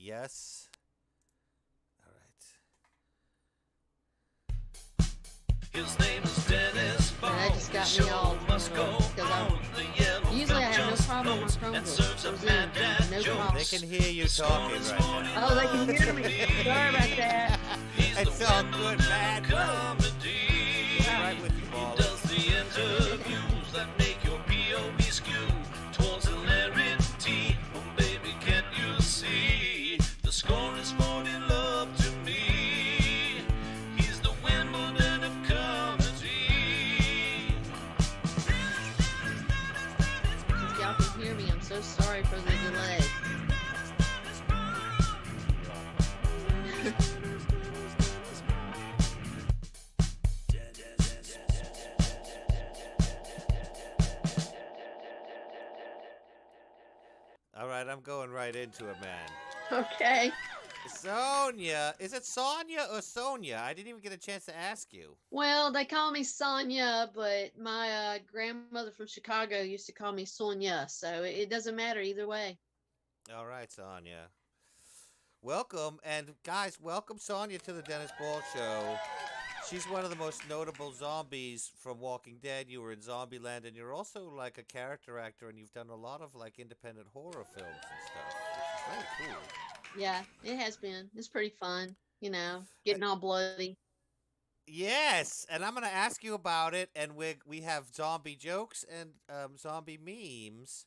Yes. All right. His name is Dennis Ball. That just got me all must go on the yellow usually I have no problem with and Chromebooks. serves a mad dad No joke. problem. They can hear you talking right now. Oh, they can hear me. Sorry about that. It's all good, man. Comedy. Right with you, He Paul. does the interviews that make your POV skew towards hilarity. Oh, baby, can't you see? The score is 40 love to me. He's the Wimbledon of comedy. If y'all can hear me, I'm so sorry for the delay. All right, I'm going right into it, man. Okay. Sonya. Is it Sonya or Sonya? I didn't even get a chance to ask you. Well, they call me Sonya, but my grandmother from Chicago used to call me Sonya, so it doesn't matter either way. All right, Sonya. Welcome, and guys, welcome Sonya to the Dennis Ball Show. She's one of the most notable zombies from Walking Dead. You were in Zombieland, and you're also like a character actor, and you've done a lot of like independent horror films and stuff, which is very cool. Yeah, it has been. It's pretty fun, getting all bloody. Yes, and I'm gonna ask you about it, and we have zombie jokes and zombie memes,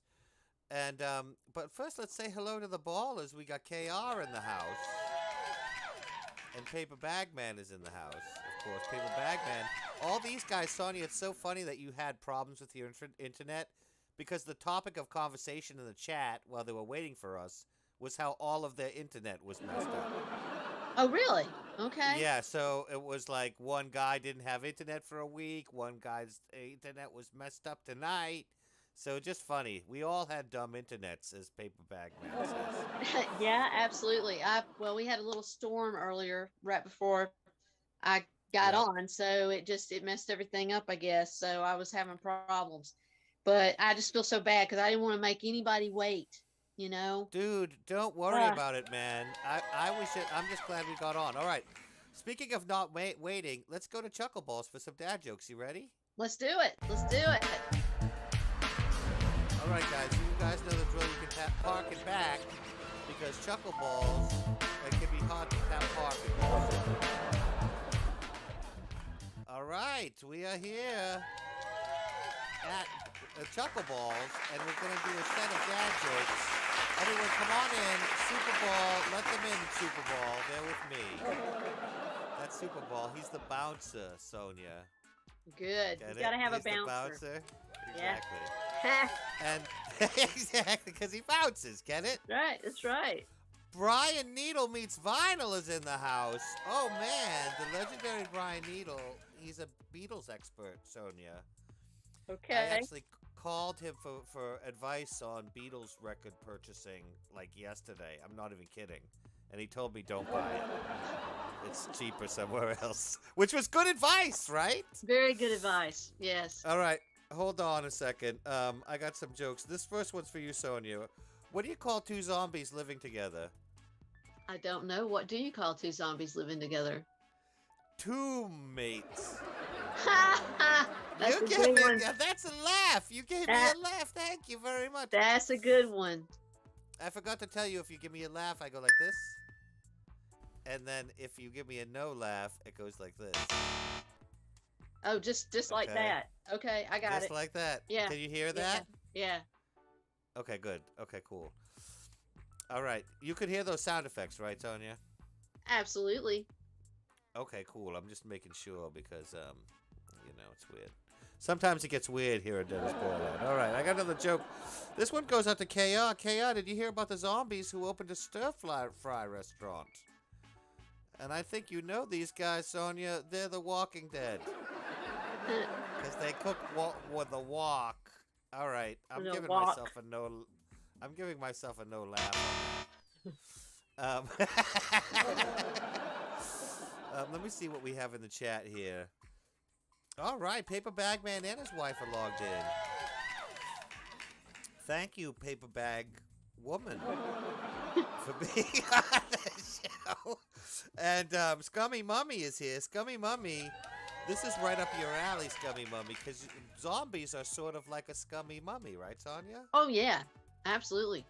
and but first let's say hello to the ballers. We got KR in the house, and Paper Bagman is in the house, of course. Paper Bagman. All these guys, Sonya. It's so funny that you had problems with your internet because the topic of conversation in the chat while they were waiting for us was how all of their internet was messed up. Oh, really? Okay. Yeah, so it was like one guy didn't have internet for a week, one guy's internet was messed up tonight. So just funny. We all had dumb internets, as Paper Bagman says. Yeah, absolutely. Well, we had a little storm earlier right before I got Yep. on, so it messed everything up, I guess. So I was having problems. But I just feel so bad because I didn't want to make anybody wait, Dude, don't worry Ah. about it, man. I'm just glad we got on. All right. Speaking of not waiting, let's go to CURLBALLS for some dad jokes. You ready? Let's do it. Let's do it. All right, guys. You guys know the drill. You can park it back because CURLBALLS, it can be hard to tap parking. All right, we are here at CURLBALLS, and we're going to do a set of dad jokes. Everyone, come on in. Super Ball, let them in, Super Ball. They're with me. That's Super Ball. He's the bouncer, Sonya. Good. Get You it? gotta have He's a the bouncer. Yeah. Exactly. And exactly, because he bounces. Get it? Right. That's right. Brian Needle meets Vinyl is in the house. Oh man, the legendary Brian Needle. He's a Beatles expert, Sonya. I Okay. actually called him for advice on Beatles record purchasing like yesterday. I'm not even kidding. And he told me don't buy it. It's cheaper somewhere else. Which was good advice, right? Very good advice. Yes. All right. Hold on a second. I got some jokes. This first one's for you, Sonya. What do you call two zombies living together? I don't know. What do you call two zombies living together? Tombmates. That's You a gave good me, one. that's a laugh. You gave me a laugh. Thank you very much. That's a good one. I forgot to tell you, if you give me a laugh, I go like this. And then if you give me a no laugh, it goes like this. Oh, just like Okay. that. Okay, I got Just it. like that. Yeah. Can you hear that? Yeah. Okay, good. Okay, cool. All right. You could hear those sound effects, right, Sonya? Absolutely. Okay, cool. I'm just making sure because, it's weird. Sometimes it gets weird here at Dennis Borland. All right, I got another joke. This one goes out to KR. KR, did you hear about the zombies who opened a stir-fry restaurant? And I think you know these guys, Sonya. They're the Walking Dead. Because they cook with a wok. All right, I'm With a giving wok. myself a no. I'm giving myself a no laugh on that. Let me see what we have in the chat here. All right, Paper Bagman and his wife are logged in. Thank you, Paper Bag woman for being on the show. And Scummy Mummy is here. Scummy Mummy, this is right up your alley, Scummy Mummy, because zombies are sort of like a scummy mummy, right, Sonya? Oh yeah, absolutely.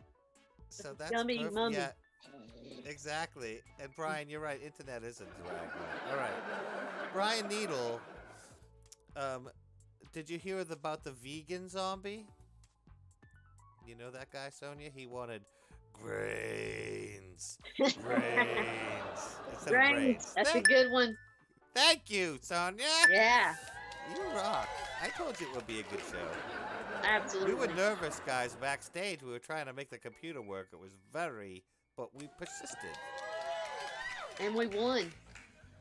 So that's Scummy perfect. mummy. Yeah, exactly. And Brian, you're right. Internet is a drag. All right, Brian Needle. Did you hear about the vegan zombie? You know that guy, Sonya? He wanted brains. Brains. Instead of brains. That's a good one. Thank you, Sonya. Yeah, You rock. I told you it would be a good show. absolutely. We were nervous, guys, backstage. We were trying to make the computer work. It was but we persisted. And we won.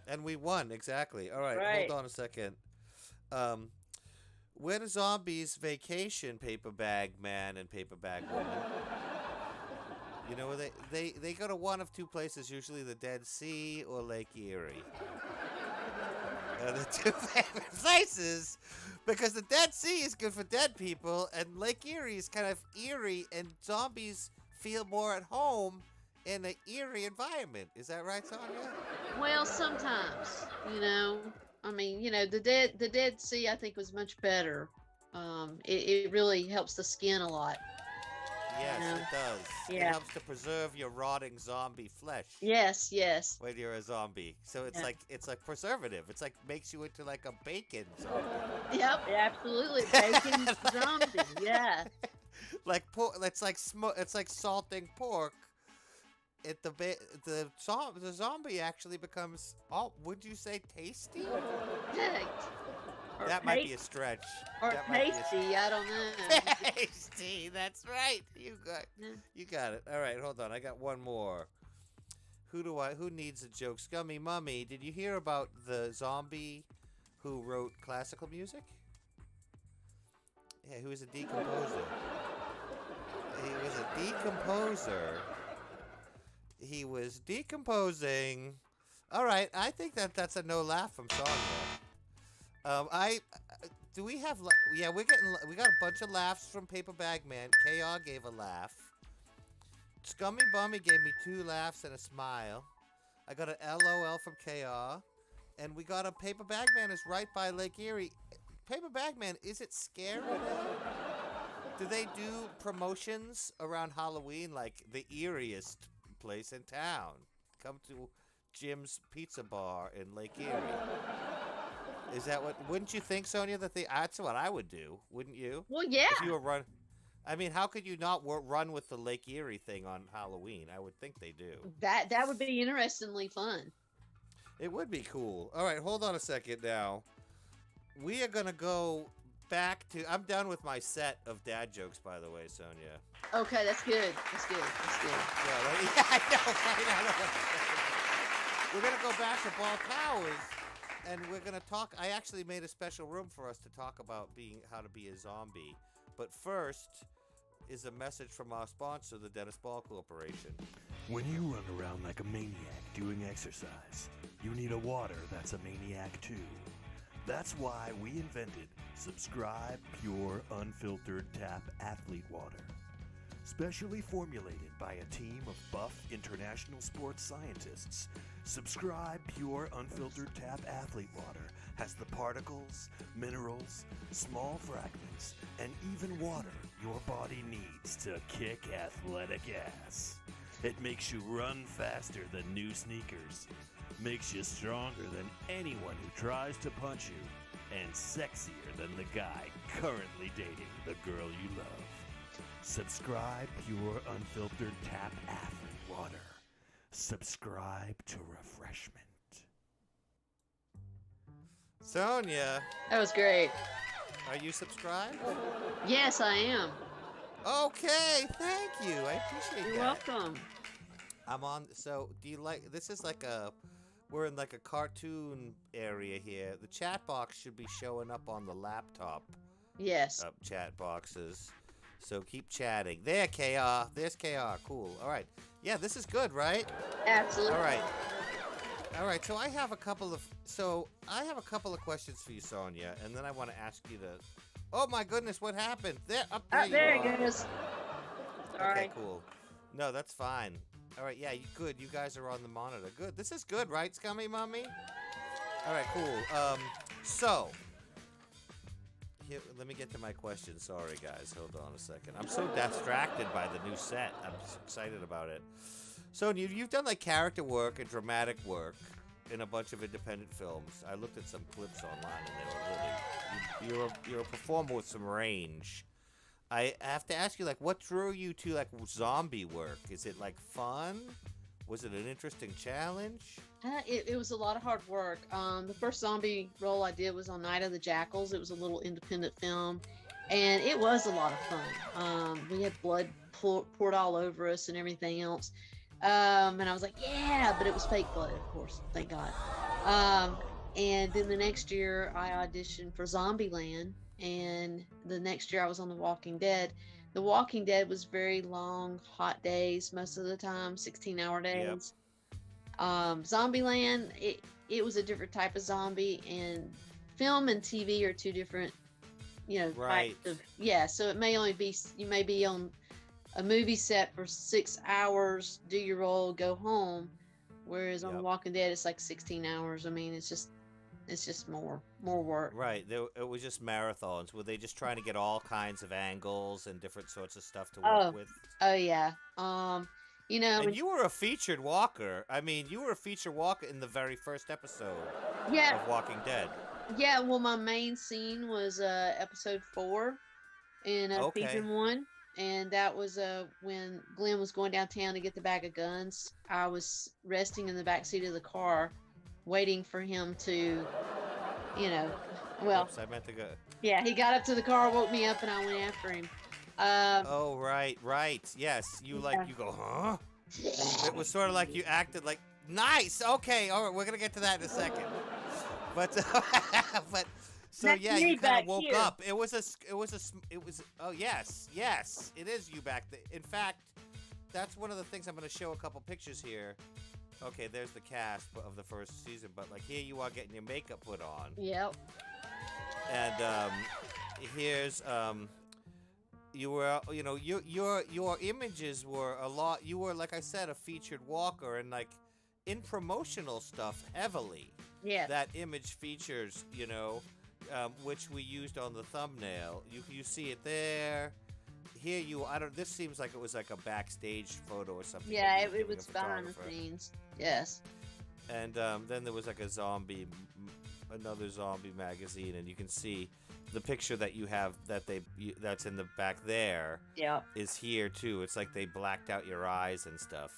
And we won, exactly. All right, Right. hold on a second. Where do zombies vacation, paper bag man and paper bag woman? You know, they go to one of two places, usually the Dead Sea or Lake Erie. The two favorite places, because the Dead Sea is good for dead people, and Lake Erie is kind of eerie, and zombies feel more at home in an eerie environment. Is that right, Sonya? Well, sometimes, I mean, the Dead Sea, I think, was much better. It really helps the skin a lot. Yes, Yeah. it does. It Yeah. helps to preserve your rotting zombie flesh. Yes, yes. When you're a zombie, so it's Yeah. like preservative. It's like makes you into like a bacon zombie. Yep, absolutely. Bacon zombie. Yeah. Like pork. It's like It's like salting pork. The zombie actually becomes. Oh, would you say tasty? Heck. Or That might be a stretch. Or That might be a tasty. I don't know. Tasty. That's right. You got it. All right, hold on. I got one more. Who needs a joke? Scummy Mummy, did you hear about the zombie who wrote classical music? Yeah, who was a decomposer. He was a decomposer. He was decomposing. All right, I think that's a no laugh from Sonya. Do we have? Yeah, we got a bunch of laughs from Paper Bag Man. KR gave a laugh. Scummy Bummy gave me 2 laughs and a smile. I got an LOL from KR, and we got a Paper Bag Man is right by Lake Erie. Paper Bag Man, is it scary now? Do they do promotions around Halloween like the eeriest place in town? Come to Jim's Pizza Bar in Lake Erie. Is that what? Wouldn't you think, Sonya, that's what I would do? Wouldn't you? Well, yeah. If you were I mean, how could you not run with the Lake Erie thing on Halloween? I would think they do. That would be interestingly fun. It would be cool. All right, hold on a second now. We are gonna go back to. I'm done with my set of dad jokes, by the way, Sonya. Okay, that's good. That's good. That's good. Yeah, I know. Right? I know. We're gonna go back to Ball Towers, and we're gonna talk. I actually made a special room for us to talk about how to be a zombie. But first is a message from our sponsor, the Dennis Ball Corporation. When you run around like a maniac doing exercise, you need a water that's a maniac too. That's why we invented Subscribe Pure Unfiltered Tap Athlete Water. Specially formulated by a team of buff international sports scientists, Subscribe Pure Unfiltered Tap Athlete Water has the particles, minerals, small fragments, and even water your body needs to kick athletic ass. It makes you run faster than new sneakers, makes you stronger than anyone who tries to punch you, and sexier than the guy currently dating the girl you love. Subscribe Pure Unfiltered Tap Athlete Water. Subscribe to refreshment. Sonya, That was great. are you subscribed? Yes, I am. Okay, thank you. I appreciate You're that. welcome. I'm on. So, do you like? This is like we're in like a cartoon area here. The chat box should be showing up on the laptop. Yes. Chat boxes. So keep chatting. There, KR. There's KR. Cool. All right. Yeah, this is good, right? Absolutely. All right. All right. So I have a couple of questions for you, Sonya, and then I want to ask you to. Oh my goodness, what happened? There, up there. There you are. it goes. Sorry. Okay, cool. No, that's fine. All right, yeah, good. You guys are on the monitor. Good. This is good, right, Scummy Mummy? All right, cool. So here, let me get to my question. Sorry, guys. Hold on a second. I'm so distracted by the new set. I'm so excited about it. So you've done like character work and dramatic work in a bunch of independent films. I looked at some clips online, and they were really you're a performer with some range. I have to ask you, like, what drew you to like zombie work? Is it like fun? Was it an interesting challenge? It was a lot of hard work. The first zombie role I did was on Night of the Jackals. It was a little independent film, and it was a lot of fun. We had blood poured all over us and everything else. And I was like, yeah, but it was fake blood, of course, thank God. And then the next year I auditioned for Zombieland, and the next year I was on The Walking Dead. The Walking Dead was very long, hot days most of the time, 16-hour days. Zombieland, it was a different type of zombie, and film and TV are two different, Right. types of, so it may only be, you may be on a movie set for 6 hours, do your role, go home. Whereas on Yep. Walking Dead, it's like 16 hours. I mean, it's just more work. Right. It was just marathons. Were they just trying to get all kinds of angles and different sorts of stuff to Oh, work with? Oh yeah. And you were a featured walker. I mean, you were a featured walker in the very first episode yeah, of Walking Dead. yeah. Well, my main scene was episode 4 in Okay. season 1, and that was when Glenn was going downtown to get the bag of guns. I was resting in the back seat of the car, waiting for him to, well, Oops, I meant to go. yeah, he got up to the car, woke me up, and I went after him. Oh, right. Yes. You Yeah. you go, huh? It was sort of like you acted like, nice. Okay. All right. We're going to get to that in a second. But, so That's yeah, me you kind back of woke here. up. Oh, yes. It is you back there. In fact, that's one of the things I'm going to show a couple pictures here. Okay, there's the cast of the first season, but like here you are getting your makeup put on. Yep. And here's you were your images were a lot. You were, like I said, a featured walker, and like in promotional stuff heavily. Yeah. That image features, which we used on the thumbnail. You see it there. Here this seems like it was like a backstage photo or something. Yeah, that you were it giving was a behind the photographer. scenes. Yes. And then there was like another zombie magazine, and you can see the picture that you have that's in the back there Yep. is here too. It's like they blacked out your eyes and stuff.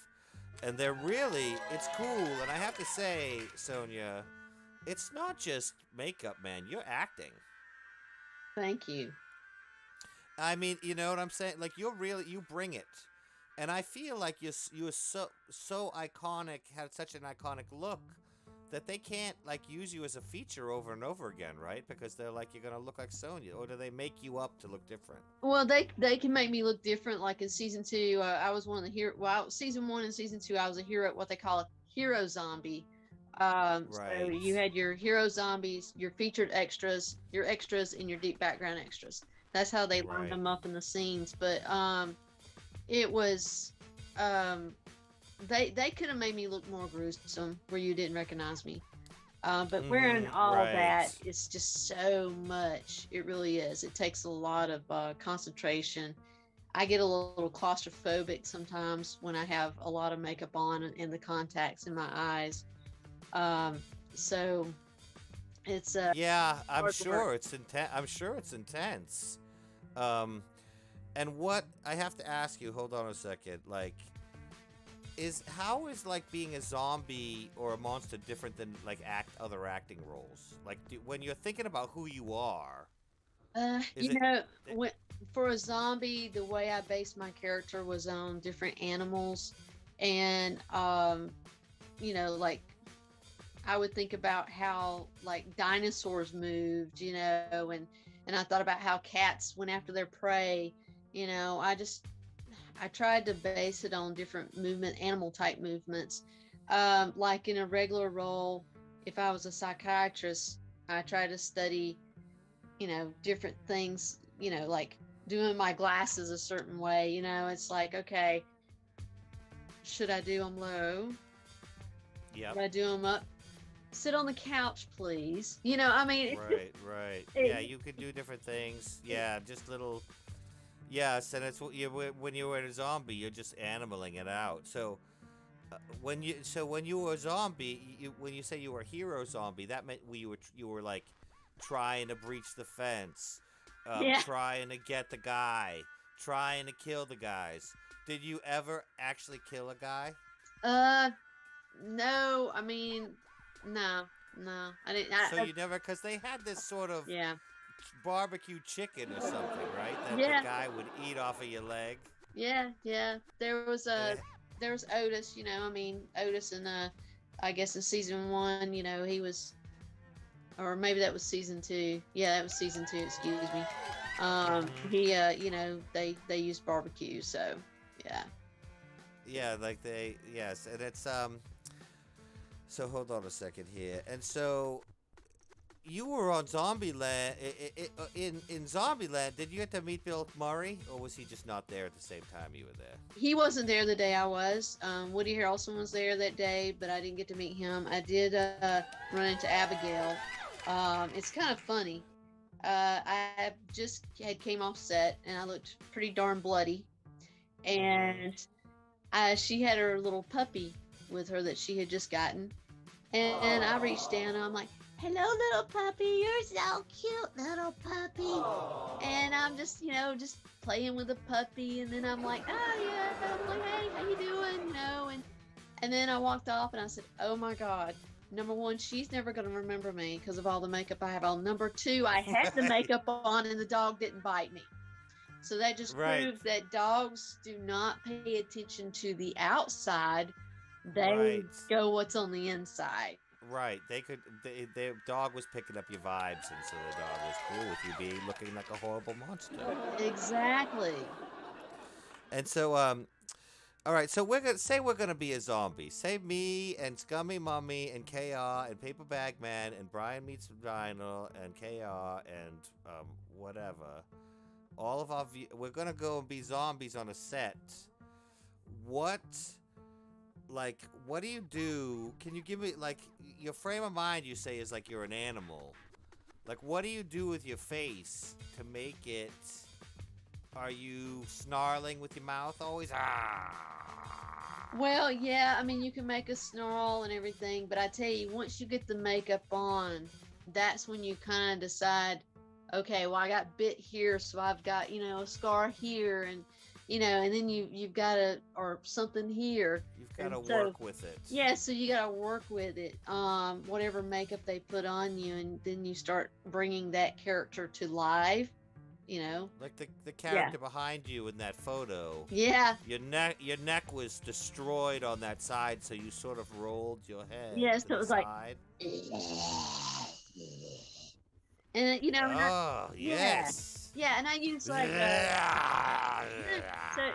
And it's cool. And I have to say, Sonya, it's not just makeup, man. You're acting. Thank you. I mean, you know what I'm saying? Like you bring it. And I feel like you were so iconic, had such an iconic look that they can't like use you as a feature over and over again, right? Because they're like, you're gonna look like Sonya, or do they make you up to look different? Well, they can make me look different. Like in season 2, I was one of the hero. Well, season 1 and season 2, I was a hero. What they call a hero zombie. So Right. you had your hero zombies, your featured extras, your extras, and your deep background extras. That's how they lined Right. them up in the scenes. But it was they could have made me look more gruesome where you didn't recognize me. But wearing all right. that, it's just so much. It really is. It takes a lot of concentration. I get a little claustrophobic sometimes when I have a lot of makeup on and the contacts in my eyes. So it's Yeah, I'm hard sure work. it's intense. I'm sure it's intense. And what I have to ask you, hold on a second, like, how is like being a zombie or a monster different than like other acting roles? Like, when you're thinking about who you are, Is you it- know, for a zombie, the way I based my character was on different animals, and like I would think about how like dinosaurs moved, and I thought about how cats went after their prey. I tried to base it on different animal type movements. Like in a regular role, if I was a psychiatrist, I try to study, different things, like doing my glasses a certain way. It's like, okay, Should I do them low? Yep. Should I do them up? Sit on the couch, please. I mean, it's Right, right. Yeah, you could do different things. Yeah, just little. Yes, and it's what when you were a zombie, you're just animaling it out. So when you were a zombie, when you say you were a hero zombie, that meant you were like trying to breach the fence, yeah. trying to get the guy, trying to kill the guys. Did you ever actually kill a guy? No. I mean, no, I didn't. So you never, because they had this sort of Yeah. barbecue chicken or something, right? That Yeah. the guy would eat off of your leg. Yeah. There was Otis. I mean, Otis in I guess in season 1. He was, or maybe that was season 2. Yeah, that was season 2. Excuse me. He, they used barbecue, so yeah. Yeah, like yes, and it's So hold on a second here, and so you were on Zombieland. In Zombieland, did you get to meet Bill Murray, or was he just not there at the same time you were there? He wasn't there the day I was. Woody Harrelson was there that day, but I didn't get to meet him. I did run into Abigail. It's kind of funny. I just came off set, and I looked pretty darn bloody. And she had her little puppy with her that she had just gotten. And I reached down, and I'm like, "Hello, little puppy. You're so cute, little puppy." And I'm just, just playing with the puppy. And then I'm like, "Oh, yeah." I'm like, "Hey, how you doing?" And then I walked off, and I said, "Oh, my God. Number 1, she's never going to remember me because of all the makeup I have on. Number 2, I had the makeup on, and the dog didn't bite me." So that just proves that dogs do not pay attention to the outside. They go what's on the inside. Right. The dog was picking up your vibes, and so the dog was cool with you being looking like a horrible monster. Exactly. And so, all right. So we're gonna be a zombie. Say me and Scummy Mummy and KR and Paper Bag Man and Brian Meets Vinyl and KR and whatever. All of we're gonna go and be zombies on a set. What do you do? Can you give me, your frame of mind, you say, is like you're an animal. Like, what do you do with your face to make it? Are you snarling with your mouth always? Ah! Well, yeah, I mean, you can make a snarl and everything, but I tell you, once you get the makeup on, that's when you kind of decide, okay, well, I got bit here, so I've got, a scar here, and and then you've got or something here. You've got to work with it. Yeah, so you got to work with it. Whatever makeup they put on you, and then you start bringing that character to life. Like the character behind you in that photo. Yeah. Your neck was destroyed on that side, so you sort of rolled your head. Yes, so it was side. And oh yes. Yeah, and I use like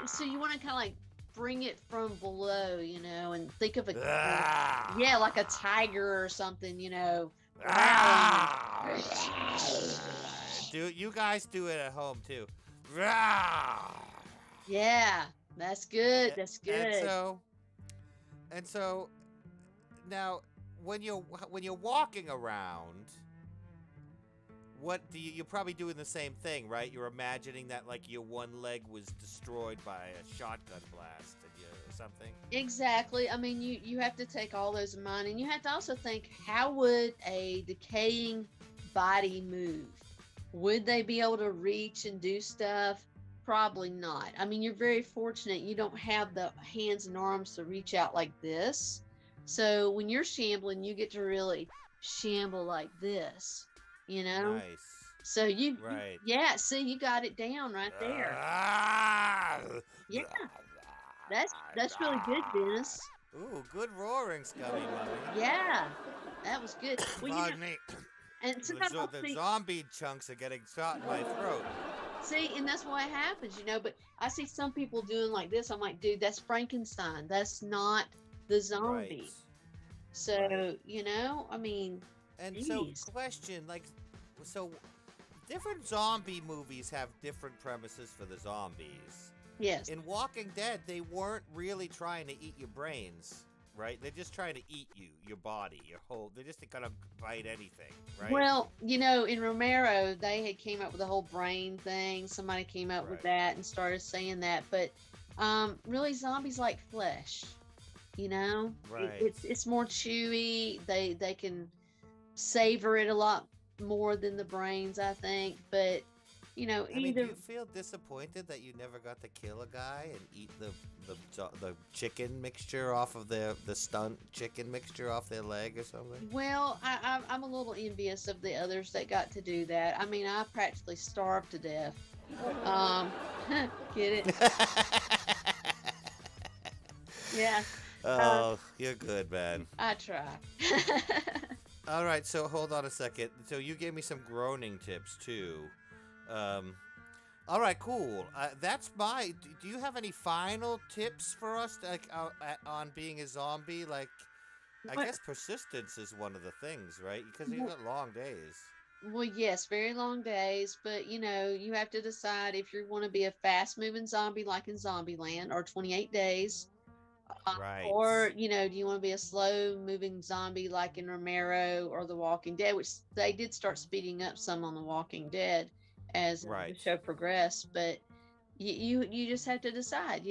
so you want to kind of like bring it from below, and think of like a tiger or something, Do you guys do it at home too? Yeah, that's good. That's good. And so now when you're walking around, what do you're probably doing the same thing, right? You're imagining that like your one leg was destroyed by a shotgun blast or something. Exactly. I mean, you have to take all those in mind, and you have to also think, how would a decaying body move? Would they be able to reach and do stuff? Probably not. I mean, you're very fortunate you don't have the hands and arms to reach out like this. So when you're shambling, you get to really shamble like this. Nice. So you see, you got it down right there. Yeah, that's really good, Dennis. Ooh, good roaring, Scummy Mummy. Yeah, that was good. Well, Pardon me. And sometimes the zombie chunks are getting shot in my throat. See, and that's why it happens, But I see some people doing like this. I'm like, dude, that's Frankenstein. That's not the zombie. Right. So, I mean. And geez. so, question, so different zombie movies have different premises for the zombies. Yes. In Walking Dead, they weren't really trying to eat your brains, right? They're just trying to eat you, your body, your whole. They're just gonna bite anything, right? Well, in Romero, they had came up with the whole brain thing. Somebody came up with Right. that and started saying that, but really, zombies like flesh. Right. It's more chewy. They can savor it a lot more than the brains, I think. But I mean, do either you feel disappointed that you never got to kill a guy and eat the chicken mixture off of the stunt chicken mixture off their leg or something? well, I'm a little envious of the others that got to do that. I mean, I practically starved to death. Um, get it? Yeah, Oh, you're good, man. I try. All right, so hold on a second. So you gave me some groaning tips too. All right, cool. That's my. Do you have any final tips for us, like on being a zombie? Like, I What- guess persistence is one of the things, right? Because you got long days. Well, yes, very long days, but you have to decide if you want to be a fast-moving zombie like in Zombieland or 28 days, Right. or do you want to be a slow-moving zombie like in Romero or The Walking Dead, which they did start speeding up some on The Walking Dead as the Right. show progressed, but you just have to decide,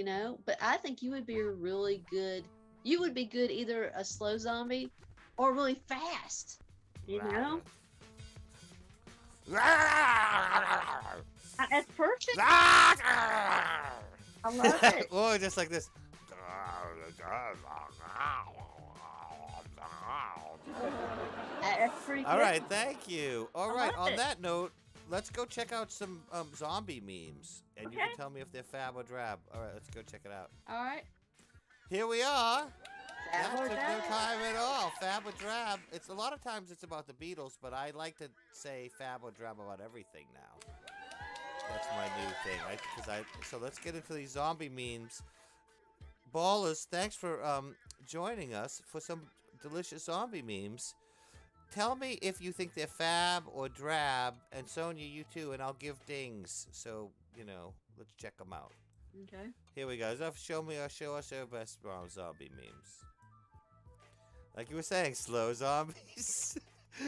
But I think you would be a really good. You would be good either a slow zombie or really fast. That's perfect. I love it. Oh, just like this. That's pretty good. All right, thank you. All I right, love on it. that note, let's go check out some zombie memes, and you Okay. can tell me if they're fab or drab. All right, let's go check it out. All right. Here we are. That Fab or took no drab? time at all. Fab or drab. It's a lot of times it's about the Beatles, but I like to say fab or drab about everything now. That's my new thing. So let's get into these zombie memes. Ballers, thanks for joining us for some delicious zombie memes. Tell me if you think they're fab or drab, and Sonya, you too, and I'll give dings. So let's check them out. Okay. Here we go. Show us your best zombie memes. Like you were saying, slow zombies,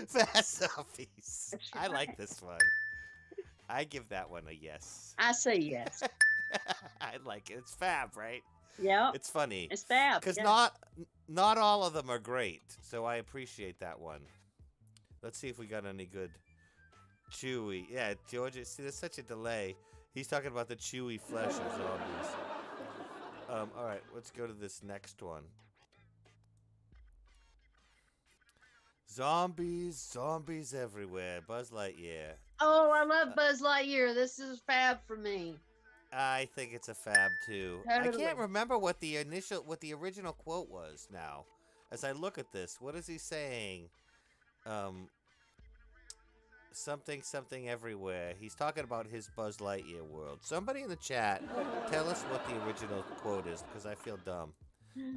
fast zombies. That's I like right. this one. I give that one a yes. I say yes. I like it. It's fab, right? Yep. It's funny. It's fab. Because yeah. not all of them are great, so I appreciate that one. Let's see if we got any good chewy. Yeah, Georgia. See, there's such a delay. He's talking about the chewy flesh of zombies. All right, let's go to this next one. Zombies everywhere. Buzz Lightyear. Oh, I love Buzz Lightyear. This is fab for me. I think it's a fab too. I Totally. can't remember what the original quote was now. As I look at this, what is he saying? Something everywhere. He's talking about his Buzz Lightyear world. Somebody in the chat, tell us what the original quote is, because I feel dumb.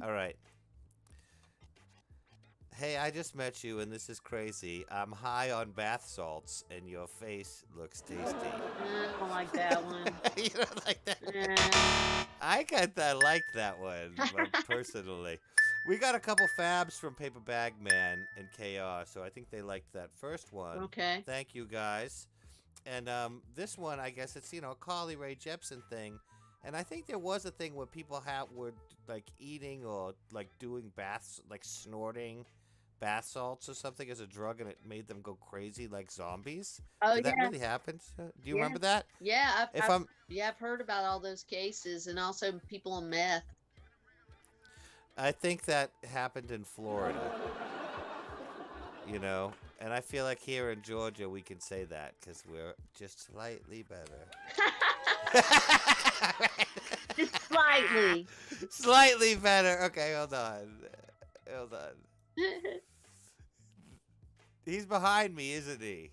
All right. Hey, I just met you, and this is crazy. I'm high on bath salts, and your face looks tasty. I don't like that one. You don't like that? Nah. I liked that one, personally. We got a couple fabs from Paper Bag Man and KR, so I think they liked that first one. Okay. Thank you, guys. And this one, I guess it's, a Carly Rae Jepsen thing. And I think there was a thing where people were, like, eating or, like, doing baths, like, snorting bath salts or something as a drug, and it made them go crazy like zombies. Oh, Did that yeah. really happen? Do you Yeah. remember that? Yeah, If I'm I've heard about all those cases, and also people on meth. I think that happened in Florida. And I feel like here in Georgia we can say that because we're just slightly better. Just slightly. Slightly better. Okay, hold on. He's behind me, isn't he?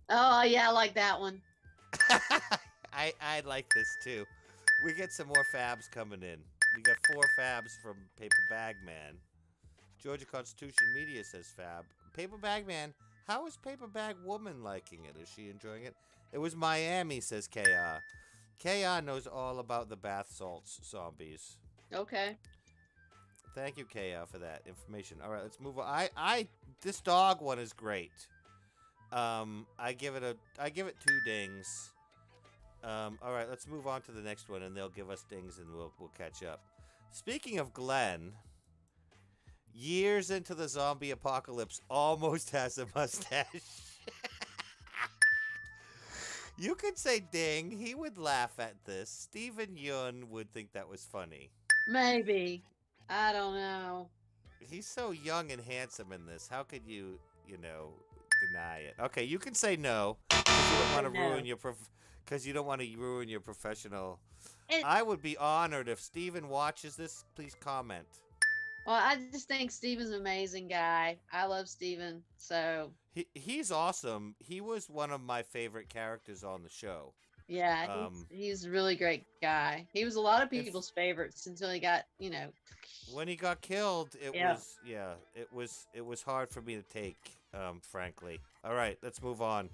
Oh, yeah, I like that one. I like this too. We get some more fabs coming in. We got 4 fabs from Paper Bag Man. Georgia Constitution Media says fab. Paper Bag Man, how is Paper Bag Woman liking it? Is she enjoying it? It was Miami, says KR. Kaon knows all about the bath salts zombies. Okay. Thank you, Kaon, for that information. All right, let's move on. This dog one is great. I give it 2 dings. All right, let's move on to the next one, and they'll give us dings, and we'll catch up. Speaking of Glenn, years into the zombie apocalypse, almost has a mustache. You could say ding. He would laugh at this. Stephen Yeun would think that was funny. Maybe. I don't know. He's so young and handsome in this. How could you deny it? Okay, you can say no because you don't want to No. ruin your ruin your professional. And- I would be honored if Steven watches this. Please comment. Well, I just think Steven's an amazing guy. I love Steven. So, He's awesome. He was one of my favorite characters on the show. yeah, he's a really great guy. He was a lot of If- people's favorites until he got, When he got killed, it Yeah. was hard for me to take, frankly. All right, let's move on.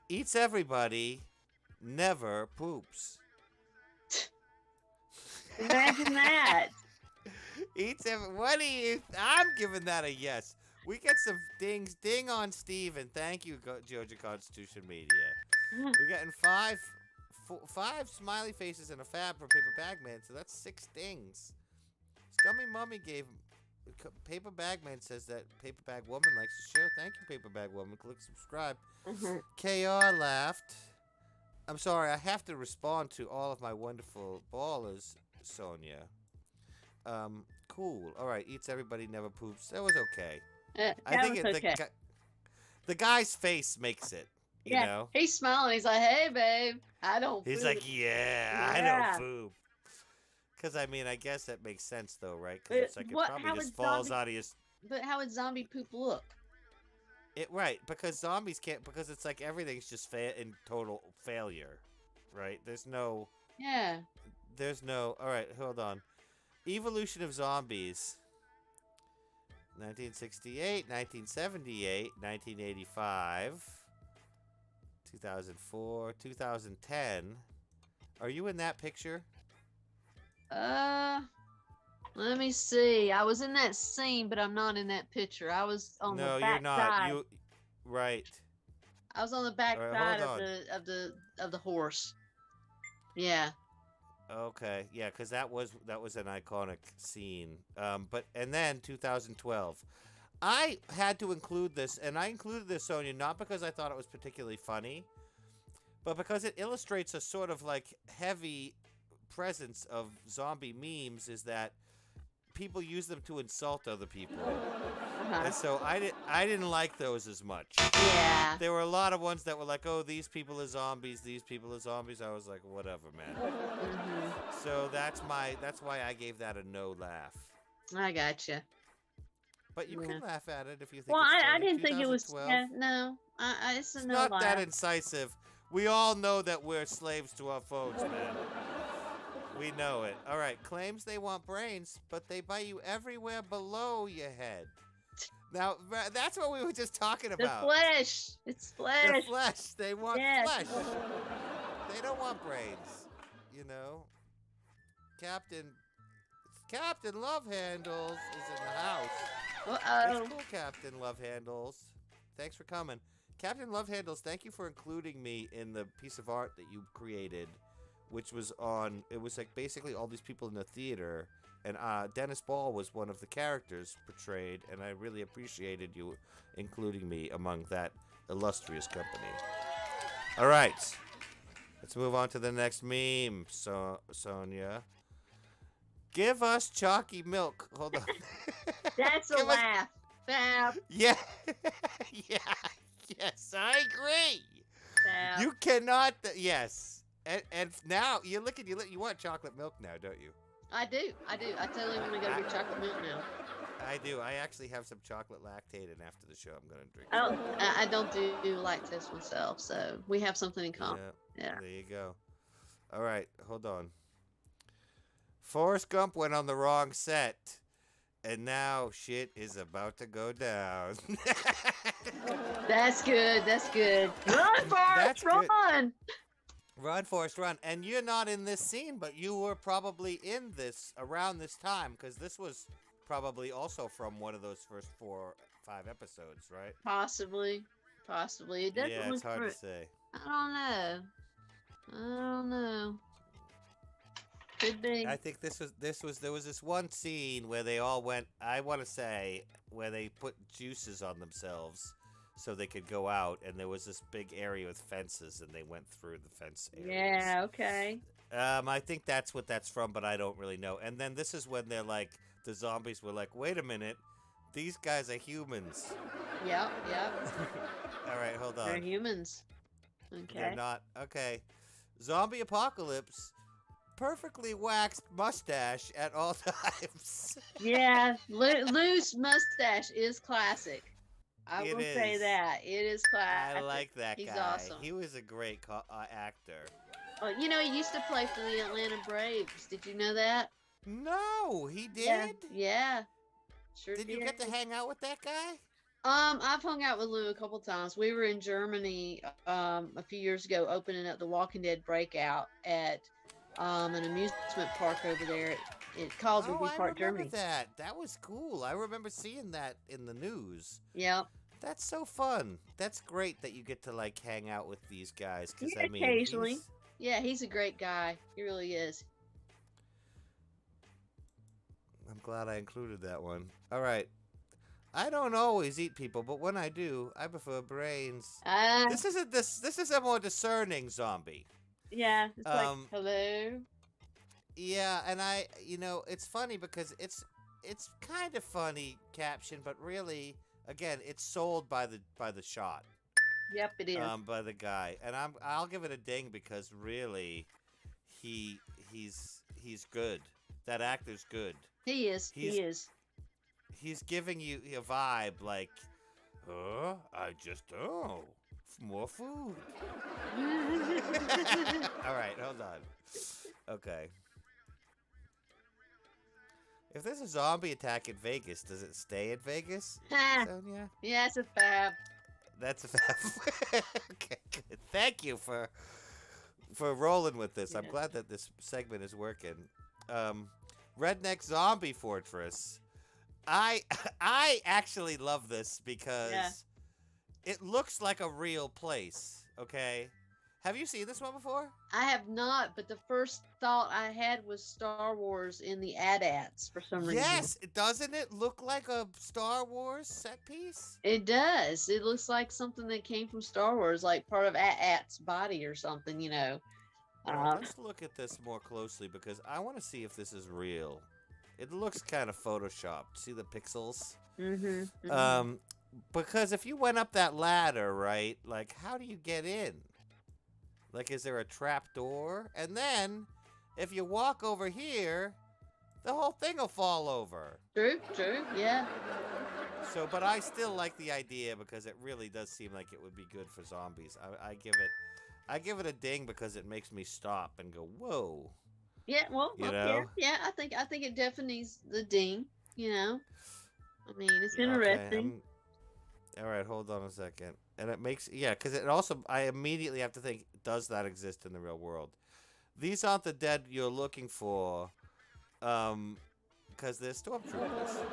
Eats everybody, never poops. imagine that. What do you? I'm giving that a yes. We get some dings. Ding on Steven. Thank you, Georgia Constitution Media. We're getting five smiley faces and a fab for Paper Bag Man, so that's 6 dings. Scummy Mummy gave Paper Bag Man says that Paper Bag Woman likes the show. Thank you, Paper Bag Woman. Click subscribe. KR laughed. I'm sorry, I have to respond to all of my wonderful ballers, Sonya. Cool. All right, eats everybody, never poops. That was okay. I think okay. The guy's face makes it. You know? He's smiling. He's like, "Hey, babe, I don't." He's poop." like, yeah, I Yeah. don't poop. Because, I mean, I guess that makes sense, though, right? Because it's like it How probably would just falls zombie- out of your... But how would zombie poop look? Right, because zombies can't... Because it's like everything's just in total failure, right? There's no... Yeah. All right, hold on. Evolution of Zombies. 1968, 1978, 1985, 2004, 2010. Are you in that picture? Let me see. I was in that scene, but I'm not in that picture. I was on No, the back you're not. side. Right. I was on the back All right, side hold of the horse. Yeah. Okay. Yeah, because that was an iconic scene. And then 2012. I had to include this, and I included this, Sonya, not because I thought it was particularly funny, but because it illustrates a sort of like heavy presence of zombie memes, is that people use them to insult other people. And so I didn't like those as much. Yeah. There were a lot of ones that were like, oh, these people are zombies, these people are zombies. I was like, whatever, man. So that's why I gave that a no laugh. I gotcha. But you can laugh at it if you think Well, it's I funny. didn't think it was. 2012. Yeah, no. It's a It's no not laugh. that incisive. We all know that we're slaves to our phones, man. We know it. All right. Claims they want brains, but they bite you everywhere below your head. Now, that's what we were just talking The about. flesh. It's flesh. The flesh. They want Yes. flesh. They don't want brains. You know? Captain Love Handles is in the house. Uh-oh. It's cool, Captain Love Handles. Thanks for coming. Captain Love Handles, thank you for including me in the piece of art that you created, which was it was like basically all these people in the theater, and Dennis Ball was one of the characters portrayed, and I really appreciated you including me among that illustrious company. All right. Let's move on to the next meme, Sonya. Give us chalky milk. Hold on. That's a Give us- laugh. Fab. Yeah. Yeah. Yes, I agree. Fab. You cannot. Yes. And now you want chocolate milk now, don't you? I do. I totally want to go get chocolate milk now. I do. I actually have some chocolate lactate, and after the show, I'm gonna drink. I don't do lactose myself, so we have something in common. Yeah. There you go. All right, hold on. Forrest Gump went on the wrong set, and now shit is about to go down. That's good. That's good. Run, Forrest, That's good. run. Run, Forrest, run. And you're not in this scene, but you were probably in this around this time because this was probably also from one of those first 4, 5 episodes, right? Possibly. Possibly. It doesn't Yeah, it's look hard for. to say. I don't know. I don't know. Could be. I think there was this one scene where they all went, I want to say, where they put juices on themselves so they could go out, and there was this big area with fences, and they went through the fence areas. Yeah. Okay. I think that's what that's from, but I don't really know. And then this is when they're like, the zombies were like, wait a minute, these guys are humans. Yep. Yep. All right, hold They're on. humans. Okay. They're not. Okay. Zombie apocalypse, perfectly waxed mustache at all times. Yeah. Loose mustache is classic. I It will say is. that it is classic. I like that He's guy. awesome. He was a great actor. Oh, you know, he used to play for the Atlanta Braves. Did you know that? No, he did? Yeah. Yeah. Sure Did you get to hang out with that guy? I've hung out with Lou a couple times. We were in Germany a few years ago, opening up the Walking Dead breakout at an amusement park over there. It's called Oh, Review I Park, remember Germany. that. That was cool. I remember seeing that in the news. Yep. That's so fun. That's great that you get to like hang out with these guys. Cause Yeah, I mean, occasionally. Yeah, he's a great guy. He really is. I'm glad I included that one. All right. I don't always eat people, but when I do, I prefer brains. This is a more discerning zombie. Yeah. It's like, Um, hello. Yeah, and it's funny because it's kind of funny caption, but really, again, it's sold by the shot, Yep, it is. by the guy, and I'll give it a ding because really, he's good. That actor's good. He is. he's- He is. He's giving you a vibe like, I just more food. All right, hold on. Okay. If there's a zombie attack in Vegas, does it stay in Vegas, Sonya? Yeah, it's a fab. That's a fact. Okay, good. Thank you for rolling with this. I'm Yeah. glad that this segment is working. Redneck Zombie Fortress. I actually love this because it looks like a real place. Okay, have you seen this one before? I have not, but the first thought I had was Star Wars in the AT-ATs for some reason. Yes, doesn't it look like a Star Wars set piece? It does. It looks like something that came from Star Wars, like part of AT-AT's body or something, you know. Well, let's look at this more closely because I want to see if this is real. It looks kind of photoshopped. See the pixels? Because if you went up that ladder, right? Like, how do you get in? Like, is there a trap door? And then, if you walk over here, the whole thing will fall over. True, yeah. So, but I still like the idea because it really does seem like it would be good for zombies. I give it a ding because it makes me stop and go, whoa. Yeah, well, You know? yeah, I think it definitely needs the ding, you know. I mean, it's Okay, interesting. all right, hold on a second. And it makes, because it also, I immediately have to think, does that exist in the real world? These aren't the dead you're looking for, because they're stormtroopers.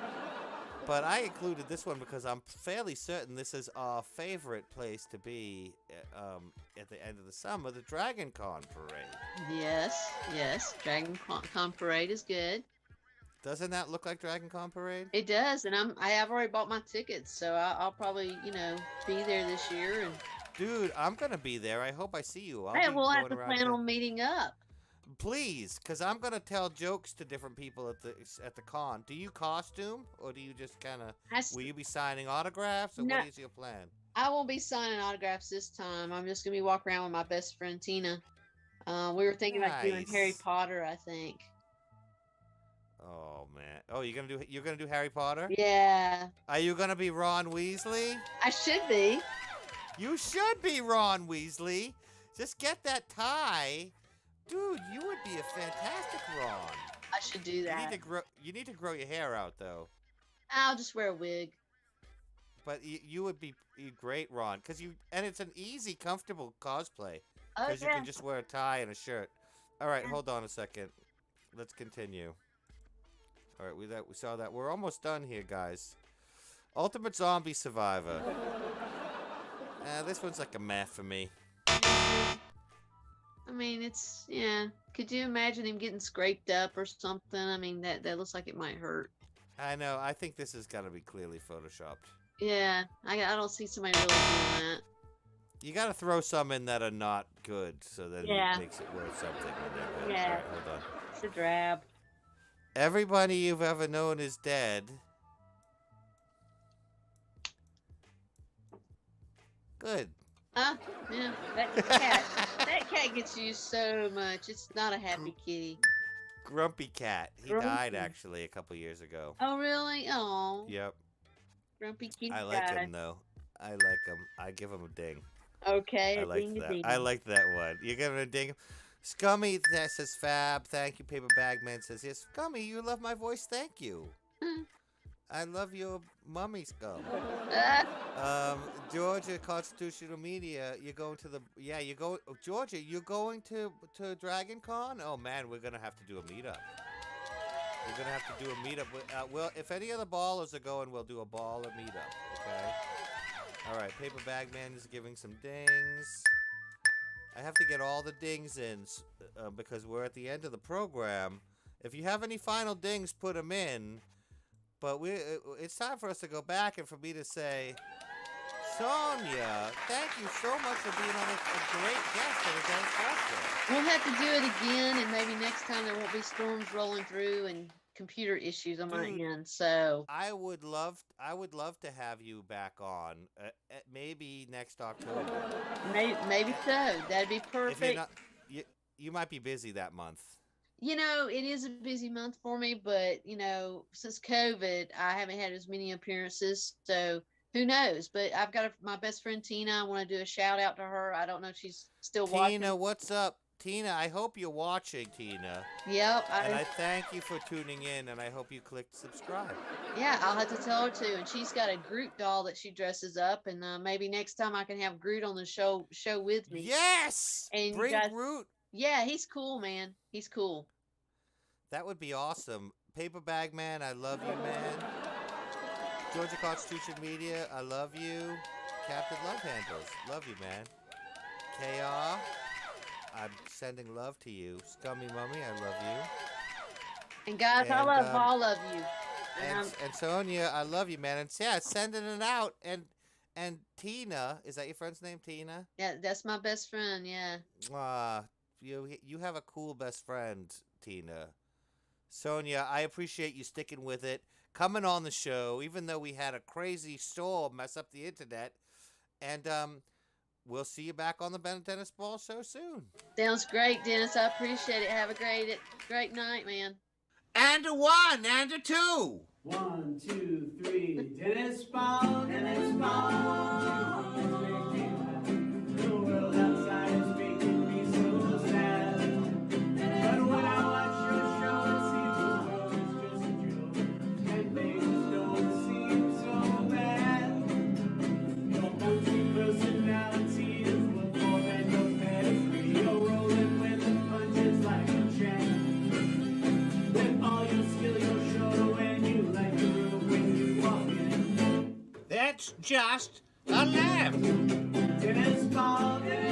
But I included this one because I'm fairly certain this is our favorite place to be at the end of the summer, the Dragon Con Parade. Yes. Dragon Con Parade is good. Doesn't that look like Dragon Con Parade? It does, and I have already bought my tickets, so I'll probably, be there this year. And Dude, I'm going to be there. I hope I see you. hey, be we'll have going to around plan there. on meeting up. Please, because I'm going to tell jokes to different people at the con. Do you costume, or do you just kind of... Will you be signing autographs, or No. what is your plan? I won't be signing autographs this time. I'm just gonna be walking around with my best friend Tina. We were thinking about doing Harry Nice. Potter, I think. Oh, man. Oh, you're gonna do Harry Potter? Yeah, Are you going to be Ron Weasley? I should be. You should be Ron Weasley. Just get that tie. Dude, you would be a fantastic Ron. I should do You that. need to grow your hair out, though. I'll just wear a wig. But you would be great, Ron, and it's an easy, comfortable cosplay. Oh, Because you yeah. can just wear a tie and a shirt. All right, hold on a second. Let's continue. All right, we saw that. We're almost done here, guys. Ultimate Zombie Survivor. This one's like a meh for me. I mean, it's, yeah. Could you imagine him getting scraped up or something? I mean, that looks like it might hurt. I know. I think this is gonna be clearly photoshopped. Yeah, I don't see somebody really doing that. You gotta throw some in that are not good, so that Yeah. it makes it worth something when they're good. Yeah. All right, hold on. It's a drab. Everybody you've ever known is dead. Good. Huh? Yeah, that cat gets used so much. It's not a happy kitty. Grumpy cat. He Grumpy. died actually a couple years ago. Oh, really? Oh, Yep. grumpy kitty I like guy. him though. I like him. I give him a ding. Okay, I a like ding that. a ding. I like that one. You give him a ding. Scummy that says fab. Thank you. Paper Bag Man says yes. Scummy, you love my voice. Thank you. I love your mummy scum. Georgia Constitutional Media. You're going to the Georgia. You're going to Dragon Con. Oh man, we're gonna have to do a meetup. We're gonna have to do a meetup. Well, if any other ballers are going, we'll do a baller meetup. Okay. All right. Paper Bag Man is giving some dings. I have to get all the dings in because we're at the end of the program. If you have any final dings, put them in. But it's time for us to go back and for me to say, Sonya, thank you so much for being on a great guest at a dance festival. We'll have to do it again, and maybe next time there won't be storms rolling through and computer issues on my end. So I would love to have you back on, maybe next October. maybe so. That'd be If perfect. you're not, you might be busy that month. You know, it is a busy month for me, but you know, since COVID, I haven't had as many appearances. So who knows? But I've got my best friend Tina. I want to do a shout out to her. I don't know if she's still watching. Tina, what's up? Tina, I hope you're watching, Tina. Yep. And I thank you for tuning in, and I hope you clicked subscribe. Yeah, I'll have to tell her to. And she's got a Groot doll that she dresses up, and maybe next time I can have Groot on the show with me. Yes! And Bring you guys, Groot. Yeah, he's cool, man. He's cool. That would be awesome. Paper Bag Man, I love you, man. Georgia Constitution Media, I love you. Captain Love Handles, love you, man. KR, I'm sending love to you. Scummy Mummy, I love you. And guys, I love all of you. And Sonya, I love you, man. And yeah, sending it out. And Tina, is that your friend's name, Tina? Yeah, that's my best friend. Yeah. You have a cool best friend, Tina. Sonya, I appreciate you sticking with it, coming on the show, even though we had a crazy storm mess up the internet. And we'll see you back on the Ben Dennis Ball Show soon. Sounds great, Dennis. I appreciate it. Have a great night, man. And a 1 and a 2. 1, 2, 3. Dennis Ball, Dennis Ball. The world outside is making me so sad. But when I watch your show, it seems the world is just a joke, and things don't seem so bad. Your multi-personality is worth more than your pedigree. You're rolling with the punches like a champ. With all your skill, your show, and you like the room when you walk in. That's just a laugh. Dennis Ball, Dennis